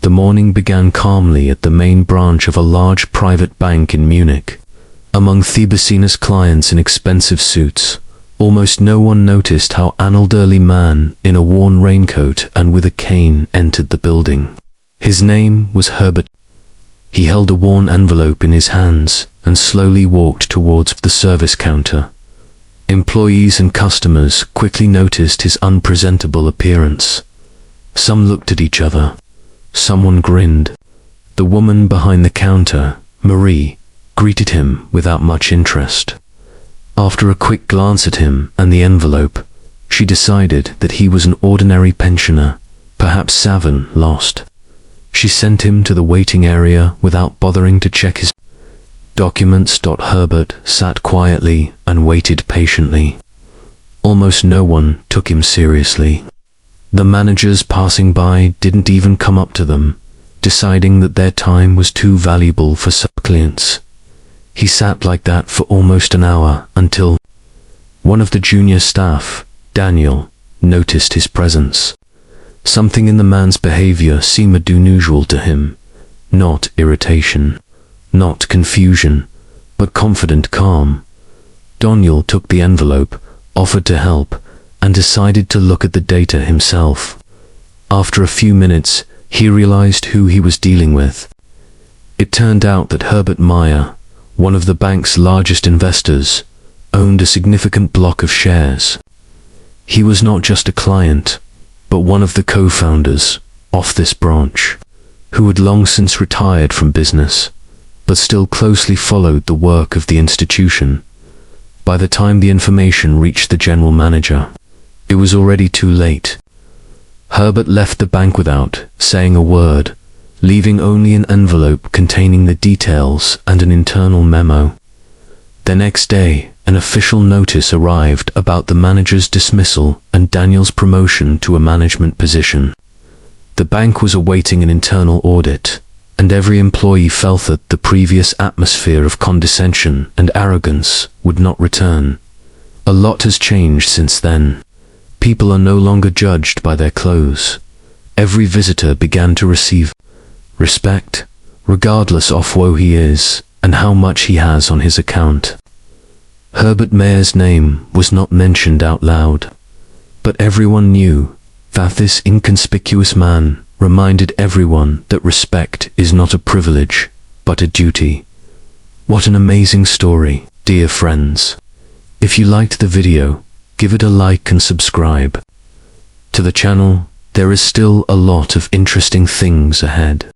The morning began calmly at the main branch of a large private bank in Munich. Among Thebesina's clients in expensive suits, almost no one noticed how an elderly man in a worn raincoat and with a cane entered the building. His name was Herbert. He held a worn envelope in his hands and slowly walked towards the service counter. Employees and customers quickly noticed his unpresentable appearance. Some looked at each other. Someone grinned. The woman behind the counter, Marie, greeted him without much interest. After a quick glance at him and the envelope, she decided that he was an ordinary pensioner, perhaps Savin lost. She sent him to the waiting area without bothering to check his documents. Herbert sat quietly and waited patiently. Almost no one took him seriously. The managers passing by didn't even come up to them, deciding that their time was too valuable for some clients. He sat like that for almost an hour until one of the junior staff, Daniel, noticed his presence. Something in the man's behavior seemed unusual to him. Not irritation, not confusion, but confident calm. Daniel took the envelope, offered to help, and decided to look at the data himself. After a few minutes, he realized who he was dealing with. It turned out that Herbert Meyer, one of the bank's largest investors, owned a significant block of shares. He was not just a client, but one of the co-founders of this branch, who had long since retired from business, but still closely followed the work of the institution. By the time the information reached the general manager, it was already too late. Herbert left the bank without saying a word, leaving only an envelope containing the details and an internal memo. The next day, an official notice arrived about the manager's dismissal and Daniel's promotion to a management position. The bank was awaiting an internal audit, and every employee felt that the previous atmosphere of condescension and arrogance would not return. A lot has changed since then. People are no longer judged by their clothes. Every visitor began to receive respect, regardless of who he is and how much he has on his account. Herbert Meyer's name was not mentioned out loud, but everyone knew that this inconspicuous man reminded everyone that respect is not a privilege, but a duty. What an amazing story, dear friends. If you liked the video, give it a like and subscribe to the channel. There is still a lot of interesting things ahead.